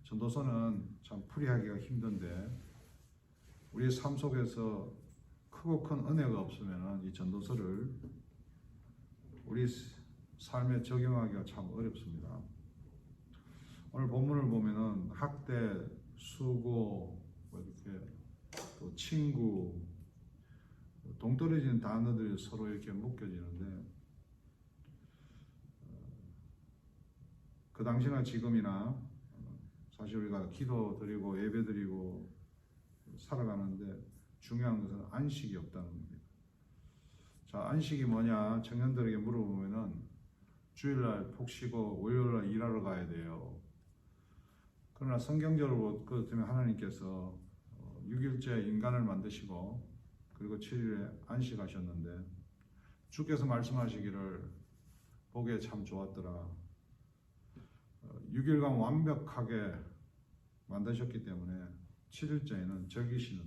전도서는 참 풀이하기가 힘든데 우리 삶 속에서 크고 큰 은혜가 없으면 이 전도서를 우리 삶에 적용하기가 참 어렵습니다. 오늘 본문을 보면은 학대, 수고, 이렇게 또 친구, 동떨어진 단어들이 서로 이렇게 묶여지는데 그 당시나 지금이나 사실 우리가 기도 드리고 예배 드리고 살아가는데 중요한 것은 안식이 없다는 겁니다. 자, 안식이 뭐냐? 청년들에게 물어보면은 주일날 푹 쉬고 월요일날 일하러 가야 돼요. 그러나 성경적으로 그렇다면 하나님께서 6일째 인간을 만드시고 그리고 7일에 안식하셨는데 주께서 말씀하시기를 보기에 참 좋았더라. 6일간 완벽하게 만드셨기 때문에 7일째에는 즐기시는,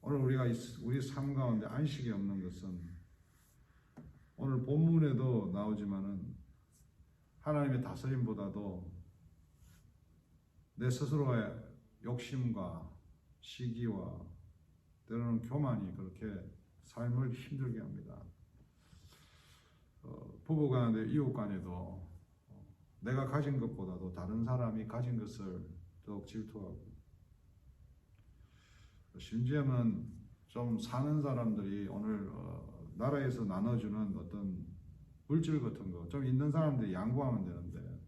오늘 우리가 우리 삶 가운데 안식이 없는 것은 오늘 본문에도 나오지만은 하나님의 다스림보다도 내 스스로의 욕심과 시기와 때로는 교만이 그렇게 삶을 힘들게 합니다. 부부 간에 이웃 간에도 내가 가진 것보다도 다른 사람이 가진 것을 더욱 질투하고, 심지어는 좀 사는 사람들이 오늘 나라에서 나눠주는 어떤 물질 같은 거, 좀 있는 사람들이 양보하면 되는데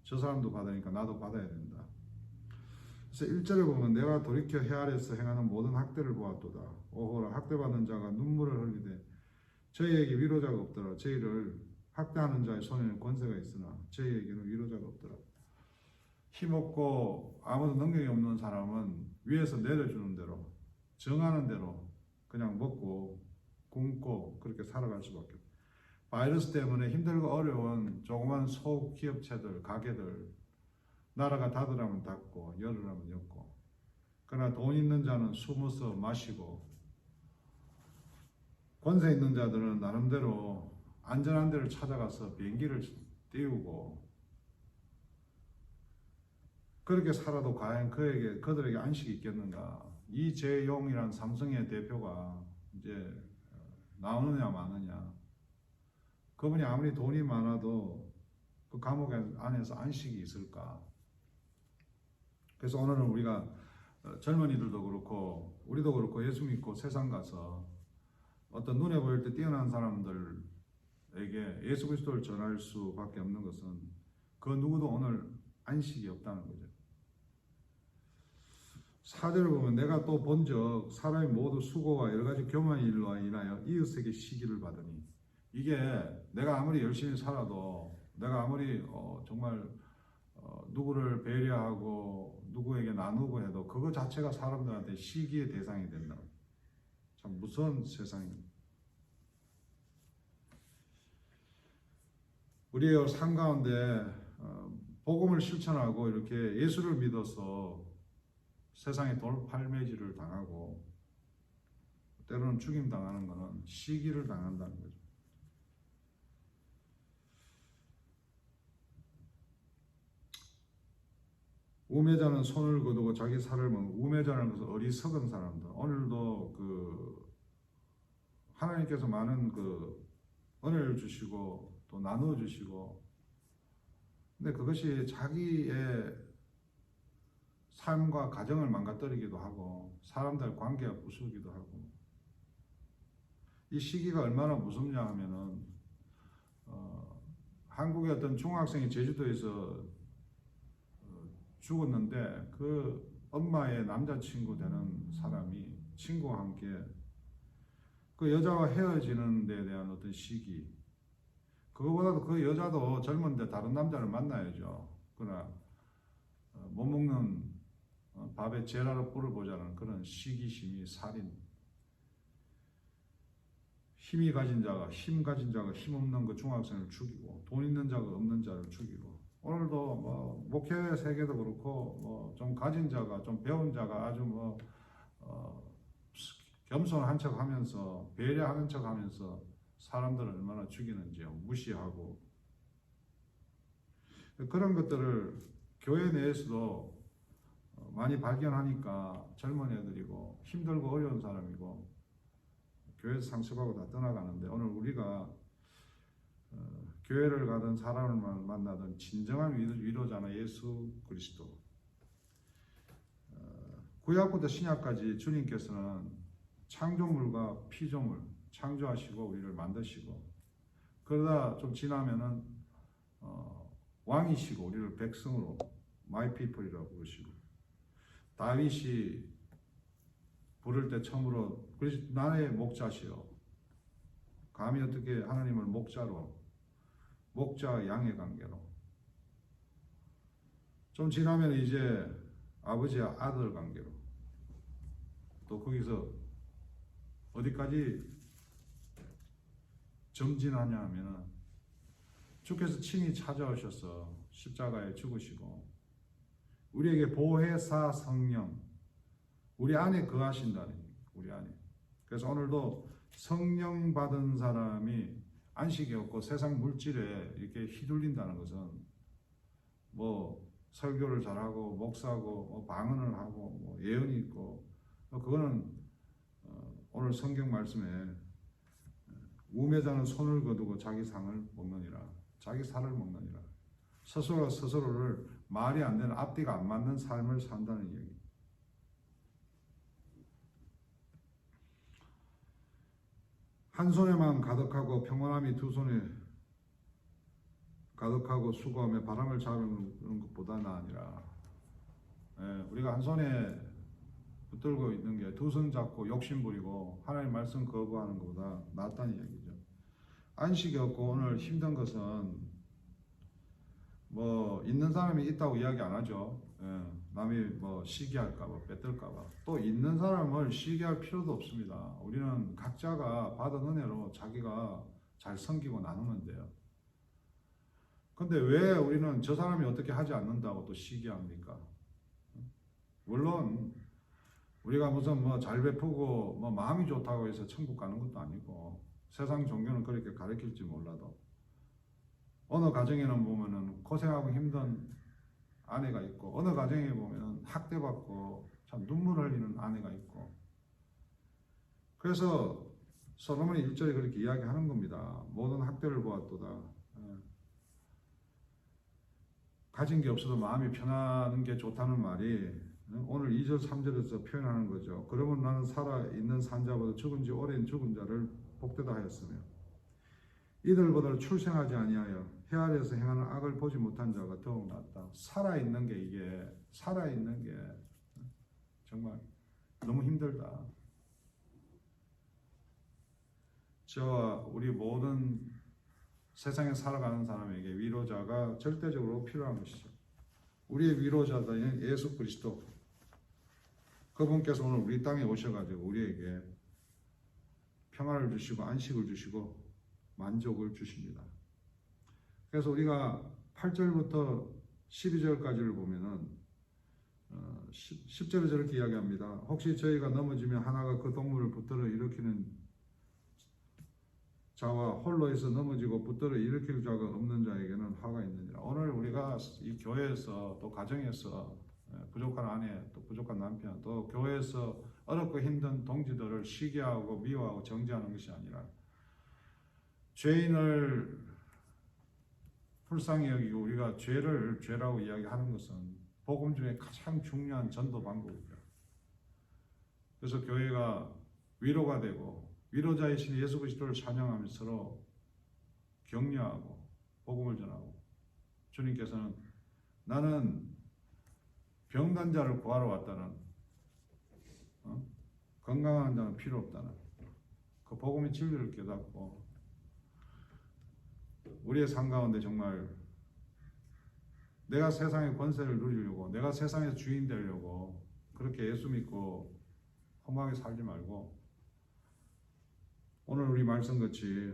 저 사람도 받으니까 나도 받아야 된다. 그래서 1절에 보면 내가 돌이켜 해 아래에서 행하는 모든 학대를 보았도다. 오호라, 학대받는 자가 눈물을 흘리되 저희에게 위로자가 없더라. 저희를 학대하는 자의 손에는 권세가 있으나 저희에게는 위로자가 없더라. 힘없고 아무도 능력이 없는 사람은 위에서 내려주는 대로, 정하는 대로 그냥 먹고 굶고 그렇게 살아갈 수밖에 없어요. 바이러스 때문에 힘들고 어려운 조그만 소기업체들, 가게들, 나라가 닫으라면 닫고 열으라면 였고, 그러나 돈 있는 자는 숨어서 마시고 권세 있는 자들은 나름대로 안전한 데를 찾아가서 비행기를 띄우고 그렇게 살아도 과연 그들에게 안식이 있겠는가? 이재용이란 삼성의 대표가 이제 나오느냐 마느냐, 그분이 아무리 돈이 많아도 그 감옥 안에서 안식이 있을까? 그래서 오늘은 우리가 젊은이들도 그렇고 우리도 그렇고 예수 믿고 세상 가서 어떤 눈에 보일 때 뛰어난 사람들에게 예수 그리스도를 전할 수밖에 없는 것은 그 누구도 오늘 안식이 없다는 거죠. 4절을 보면 내가 또 본적 사람이 모두 수고와 여러 가지 교만의 일로 인하여 이웃에게 시기를 받으니, 이게 내가 아무리 열심히 살아도 내가 아무리 정말 누구를 배려하고 누구에게 나누고 해도 그거 자체가 사람들한테 시기의 대상이 된다. 참 무서운 세상입니다. 우리의 삶 가운데 복음을 실천하고 이렇게 예수를 믿어서 세상에 돌팔매질을 당하고 때로는 죽임 당하는 것은 시기를 당한다는 거죠. 우매자는 손을 거두고 자기 살을 먹는, 우매자는 것은 어리석은 사람들. 오늘도 하나님께서 많은 은혜를 주시고 또 나누어 주시고, 근데 그것이 자기의 삶과 가정을 망가뜨리기도 하고 사람들 관계가 부수기도 하고, 이 시기가 얼마나 무섭냐 하면은 한국의 어떤 중학생이 제주도에서 죽었는데 그 엄마의 남자친구 되는 사람이 친구와 함께 그 여자와 헤어지는 데 대한 어떤 시기, 그거보다도 그 여자도 젊은데 다른 남자를 만나야죠. 그러나 못 먹는 밥에 제라로 불을 보자는 그런 시기심이 살인, 힘 가진 자가 힘없는 그 중학생을 죽이고 돈 있는 자가 없는 자를 죽이고, 오늘도 목회 세계도 그렇고 좀 가진 자가, 좀 배운 자가 아주 겸손한 척하면서 배려하는 척하면서 사람들을 얼마나 죽이는지요. 무시하고 그런 것들을 교회 내에서도 많이 발견하니까 젊은 애들이고 힘들고 어려운 사람이고 교회에서 상습하고 다 떠나가는데, 오늘 우리가 교회를 가든 사람을 만나든 진정한 위로자는 예수 그리스도. 구약부터 신약까지 주님께서는 창조물과 피조물 창조하시고 우리를 만드시고, 그러다 좀 지나면은 왕이시고 우리를 백성으로 My People이라고 부르시고, 다윗이 부를 때 처음으로 나의 목자시여, 감히 어떻게 하나님을 목자로, 목자 양의 관계로. 좀 지나면 이제 아버지와 아들 관계로, 또 거기서 어디까지 점진하냐 하면은 주께서 친히 찾아오셔서 십자가에 죽으시고 우리에게 보혜사 성령, 우리 안에 거하신다는 얘기예요. 우리 안에. 그래서 오늘도 성령 받은 사람이 안식이 없고 세상 물질에 이렇게 휘둘린다는 것은 뭐 설교를 잘하고 목사고 뭐 방언을 하고 뭐 예언이 있고, 그거는 오늘 성경 말씀에 우매자는 손을 거두고 자기 상을 먹느니라, 자기 살을 먹느니라, 스스로가 스스로를 말이 안 되는, 앞뒤가 안 맞는 삶을 산다는 얘기. 한 손에만 가득하고 평온함이 두 손에 가득하고 수고하며 바람을 잡는 것보다는 아니라, 우리가 한 손에 붙들고 있는 게 두 손 잡고 욕심 부리고 하나님 말씀 거부하는 것보다 낫다는 얘기죠. 안식이 없고 오늘 힘든 것은 뭐 있는 사람이 있다고 이야기 안 하죠. 남이 뭐 시기할까봐 뺏들까봐. 또 있는 사람을 시기할 필요도 없습니다. 우리는 각자가 받은 은혜로 자기가 잘 섬기고 나누면 돼요. 근데 왜 우리는 저 사람이 어떻게 하지 않는다고 또 시기합니까? 물론 우리가 무슨 뭐 잘 베푸고 뭐 마음이 좋다고 해서 천국 가는 것도 아니고, 세상 종교는 그렇게 가르칠지 몰라도 어느 가정에는 보면은 고생하고 힘든 아내가 있고, 어느 가정에 보면은 학대받고 참 눈물 흘리는 아내가 있고. 그래서 솔로몬이 1절에 그렇게 이야기하는 겁니다. 모든 학대를 보았도다. 가진 게 없어도 마음이 편하는 게 좋다는 말이 오늘 2절 3절에서 표현하는 거죠. 그러면 나는 살아있는 산자보다 죽은 지 오랜 죽은 자를 복되다 하였으며 이들보다 출생하지 아니하여 해 아래에서 행하는 악을 보지 못한 자가 더욱 낫다. 살아있는 게, 이게 살아있는 게 정말 너무 힘들다. 저와 우리 모든 세상에 살아가는 사람에게 위로자가 절대적으로 필요한 것이죠. 우리의 위로자는 예수 그리스도, 그분께서 오늘 우리 땅에 오셔가지고 우리에게 평안을 주시고 안식을 주시고 만족을 주십니다. 그래서 우리가 8절부터 12절까지를 보면은 10절에 저렇게 이야기합니다. 혹시 저희가 넘어지면 하나가 그 동물을 붙들어 일으키는 자와 홀로에서 넘어지고 붙들어 일으킬 자가 없는 자에게는 화가 있느니라. 오늘 우리가 이 교회에서 또 가정에서 부족한 아내, 또 부족한 남편, 또 교회에서 어렵고 힘든 동지들을 시기하고 미워하고 정죄하는 것이 아니라 죄인을 불쌍히 여기고 우리가 죄를 죄라고 이야기하는 것은 복음 중에 가장 중요한 전도 방법입니다. 그래서 교회가 위로가 되고 위로자이신 예수 그리스도를 찬양하며 서로 격려하고 복음을 전하고, 주님께서는 나는 병든 자를 구하러 왔다는, 건강한 자는 필요 없다는 그 복음의 진리를 깨닫고 우리의 삶 가운데 정말 내가 세상의 권세를 누리려고, 내가 세상의 주인 되려고 그렇게 예수 믿고 험하게 살지 말고, 오늘 우리 말씀같이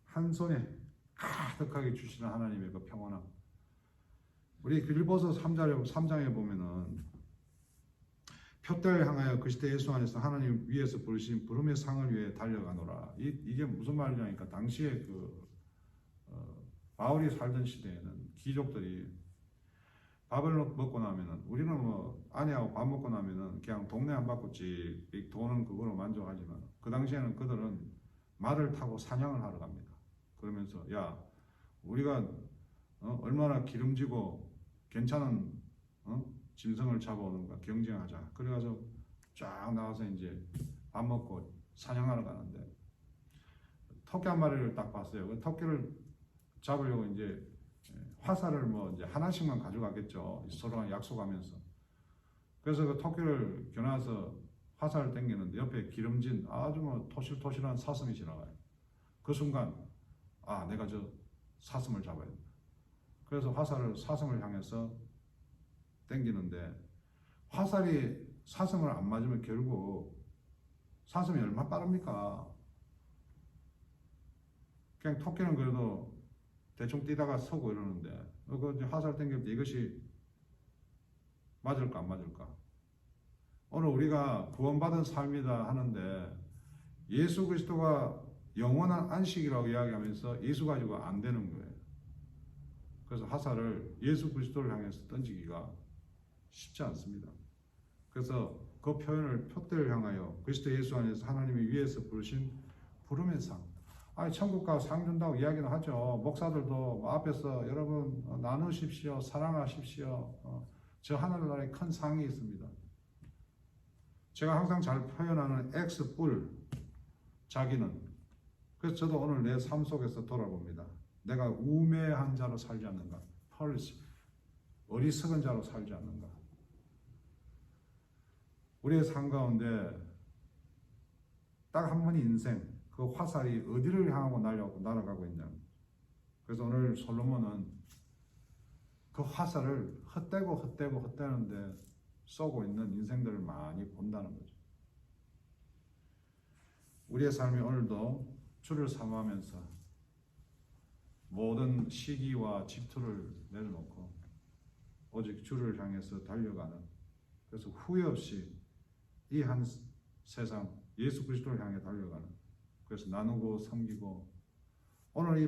한 손에 가득하게 주시는 하나님의 그 평온함. 우리 빌보서 3장에 보면은 표대를 향하여 그리스도 예수 안에서 하나님 위에서 부르신 부름의 상을 위해 달려가노라. 이게 무슨 말이냐니까, 당시에 바울이 살던 시대에는 귀족들이 밥을 먹고 나면은 우리는 뭐 아내하고 밥 먹고 나면은 그냥 동네 한 바퀴 씩 도는 그거로 만족하지만 그 당시에는 그들은 말을 타고 사냥을 하러 갑니다. 그러면서 야 우리가 얼마나 기름지고 괜찮은 짐승을 잡아오는가 경쟁하자. 그래가지고 쫙 나와서 이제 밥 먹고 사냥하러 가는데 토끼 한 마리를 딱 봤어요. 그 토끼를 잡으려고 이제 화살을 뭐 이제 하나씩만 가져가겠죠. 서로 약속하면서. 그래서 그 토끼를 겨눠서 화살을 당기는데 옆에 기름진 아주 뭐 토실토실한 사슴이 지나가요. 그 순간 아 내가 저 사슴을 잡아야 된다. 그래서 화살을 사슴을 향해서 당기는데 화살이 사슴을 안 맞으면 결국 사슴이 얼마나 빠릅니까? 그냥 토끼는 그래도 대충 뛰다가 서고 이러는데 그 화살 당길 때 이것이 맞을까 안 맞을까? 오늘 우리가 구원받은 삶이다 하는데 예수 그리스도가 영원한 안식이라고 이야기하면서 예수 가지고 안 되는 거예요. 그래서 화살을 예수 그리스도를 향해서 던지기가 쉽지 않습니다. 그래서 그 표현을 표대를 향하여 그리스도 예수 안에서 하나님이 위에서 부르신 부름의 상. 아니 천국 가서 상 준다고 이야기는 하죠. 목사들도 앞에서 여러분 나누십시오, 사랑하십시오. 저 하늘나라에 큰 상이 있습니다. 제가 항상 잘 표현하는 X뿔 자기는. 그래서 저도 오늘 내 삶 속에서 돌아봅니다. 내가 우매한 자로 살지 않는가, 어리석은 자로 살지 않는가. 우리의 삶 가운데 딱 한 번의 인생, 그 화살이 어디를 향하고 날아가고 있냐. 그래서 오늘 솔로몬은 그 화살을 헛되는데 쏘고 있는 인생들을 많이 본다는 거죠. 우리의 삶이 오늘도 주를 사모하면서 모든 시기와 질투를 내려놓고 오직 주를 향해서 달려가는, 그래서 후회 없이 이 한 세상 예수 그리스도를 향해 달려가는, 그래서 나누고 섬기고 오늘 이